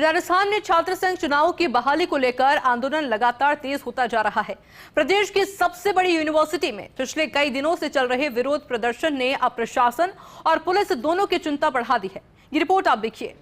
राजस्थान में छात्र संघ चुनाव की बहाली को लेकर आंदोलन लगातार तेज होता जा रहा है। प्रदेश की सबसे बड़ी यूनिवर्सिटी में पिछले कई दिनों से चल रहे विरोध प्रदर्शन ने अब प्रशासन और पुलिस दोनों की चिंता बढ़ा दी है। ये रिपोर्ट आप देखिए।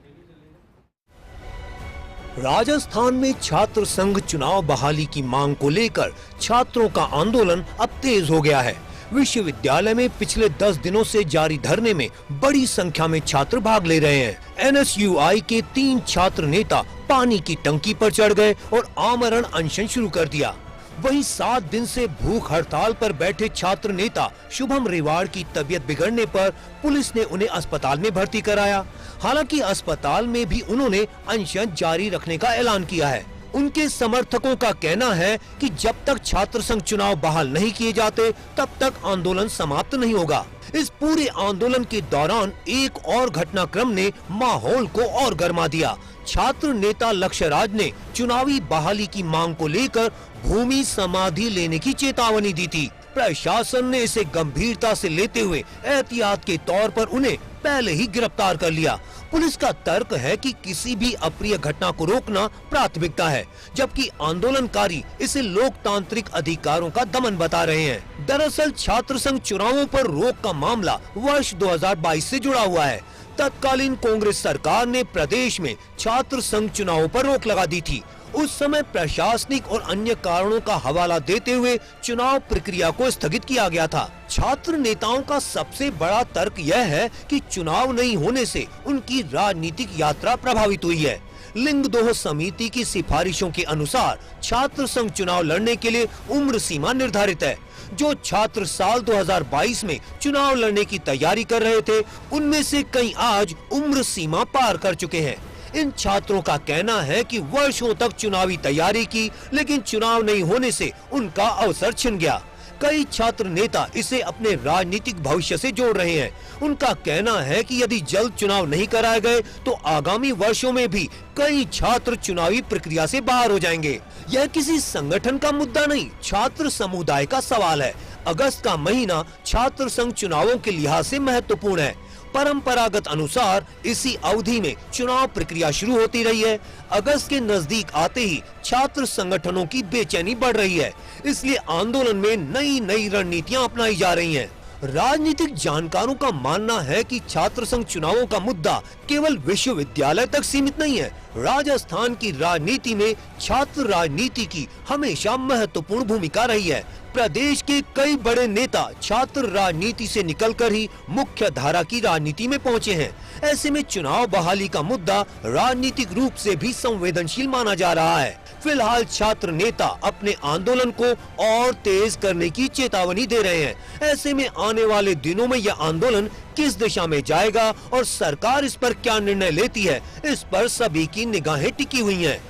राजस्थान में छात्र संघ चुनाव बहाली की मांग को लेकर छात्रों का आंदोलन अब तेज हो गया है। विश्वविद्यालय में पिछले 10 दिनों से जारी धरने में बड़ी संख्या में छात्र भाग ले रहे हैं। NSUI के 3 छात्र नेता पानी की टंकी पर चढ़ गए और आमरण अनशन शुरू कर दिया। वहीं 7 दिन से भूख हड़ताल पर बैठे छात्र नेता शुभम रेवाड़ की तबीयत बिगड़ने पर पुलिस ने उन्हें अस्पताल में भर्ती कराया। हालांकि अस्पताल में भी उन्होंने अनशन जारी रखने का ऐलान किया है। उनके समर्थकों का कहना है कि जब तक छात्र संघ चुनाव बहाल नहीं किए जाते तब तक आंदोलन समाप्त नहीं होगा। इस पूरे आंदोलन के दौरान एक और घटनाक्रम ने माहौल को और गर्मा दिया। छात्र नेता लक्ष्य राज ने चुनावी बहाली की मांग को लेकर भूमि समाधि लेने की चेतावनी दी थी। प्रशासन ने इसे गंभीरता से लेते हुए एहतियात के तौर पर उन्हें पहले ही गिरफ्तार कर लिया। पुलिस का तर्क है कि किसी भी अप्रिय घटना को रोकना प्राथमिकता है, जबकि आंदोलनकारी इसे लोकतांत्रिक अधिकारों का दमन बता रहे हैं। दरअसल छात्र संघ चुनावों पर रोक का मामला वर्ष 2022 से जुड़ा हुआ है। तत्कालीन कांग्रेस सरकार ने प्रदेश में छात्र संघ चुनावों पर रोक लगा दी थी। उस समय प्रशासनिक और अन्य कारणों का हवाला देते हुए चुनाव प्रक्रिया को स्थगित किया गया था। छात्र नेताओं का सबसे बड़ा तर्क यह है कि चुनाव नहीं होने से उनकी राजनीतिक यात्रा प्रभावित हुई है। लिंगदोह समिति की सिफारिशों के अनुसार छात्र संघ चुनाव लड़ने के लिए उम्र सीमा निर्धारित है। जो छात्र साल 2022 में चुनाव लड़ने की तैयारी कर रहे थे, उनमें से कई आज उम्र सीमा पार कर चुके हैं। इन छात्रों का कहना है कि वर्षों तक चुनावी तैयारी की, लेकिन चुनाव नहीं होने से उनका अवसर छिन गया। कई छात्र नेता इसे अपने राजनीतिक भविष्य से जोड़ रहे हैं। उनका कहना है कि यदि जल्द चुनाव नहीं कराए गए तो आगामी वर्षों में भी कई छात्र चुनावी प्रक्रिया से बाहर हो जाएंगे। यह किसी संगठन का मुद्दा नहीं, छात्र समुदाय का सवाल है। अगस्त का महीना छात्र संघ चुनावों के लिहाज से महत्वपूर्ण है। परंपरागत अनुसार इसी अवधि में चुनाव प्रक्रिया शुरू होती रही है। अगस्त के नजदीक आते ही छात्र संगठनों की बेचैनी बढ़ रही है, इसलिए आंदोलन में नई रणनीतियां अपनाई जा रही हैं। राजनीतिक जानकारों का मानना है कि छात्र संघ चुनावों का मुद्दा केवल विश्वविद्यालय तक सीमित नहीं है। राजस्थान की राजनीति में छात्र राजनीति की हमेशा महत्वपूर्ण भूमिका रही है। प्रदेश के कई बड़े नेता छात्र राजनीति से निकलकर ही मुख्य धारा की राजनीति में पहुंचे हैं। ऐसे में चुनाव बहाली का मुद्दा राजनीतिक रूप से भी संवेदनशील माना जा रहा है। फिलहाल छात्र नेता अपने आंदोलन को और तेज करने की चेतावनी दे रहे हैं। ऐसे में आने वाले दिनों में यह आंदोलन किस दिशा में जाएगा और सरकार इस पर क्या निर्णय लेती है, इस पर सभी की निगाहें टिकी हुई हैं।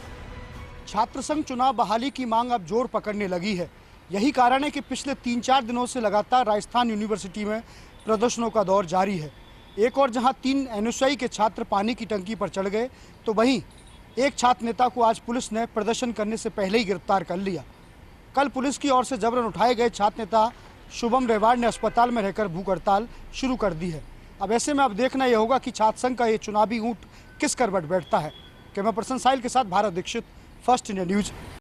छात्र संघ चुनाव बहाली की मांग अब जोर पकड़ने लगी है। यही कारण है कि पिछले 3-4 दिनों से लगातार राजस्थान यूनिवर्सिटी में प्रदर्शनों का दौर जारी है। एक और जहां 3 NSUI के छात्र पानी की टंकी पर चढ़ गए, तो वहीं एक छात्र नेता को आज पुलिस ने प्रदर्शन करने से पहले ही गिरफ्तार कर लिया। कल पुलिस की ओर से जबरन उठाए गए छात्र नेता शुभम रेवाड़ ने अस्पताल में रहकर भूख हड़ताल शुरू कर दी है। अब ऐसे में अब देखना यह होगा कि छात्र संघ का ये चुनावी ऊंट किस करवट बैठता है। कैमरा पर्सन साहिल के साथ Bharat Dixit, first India news.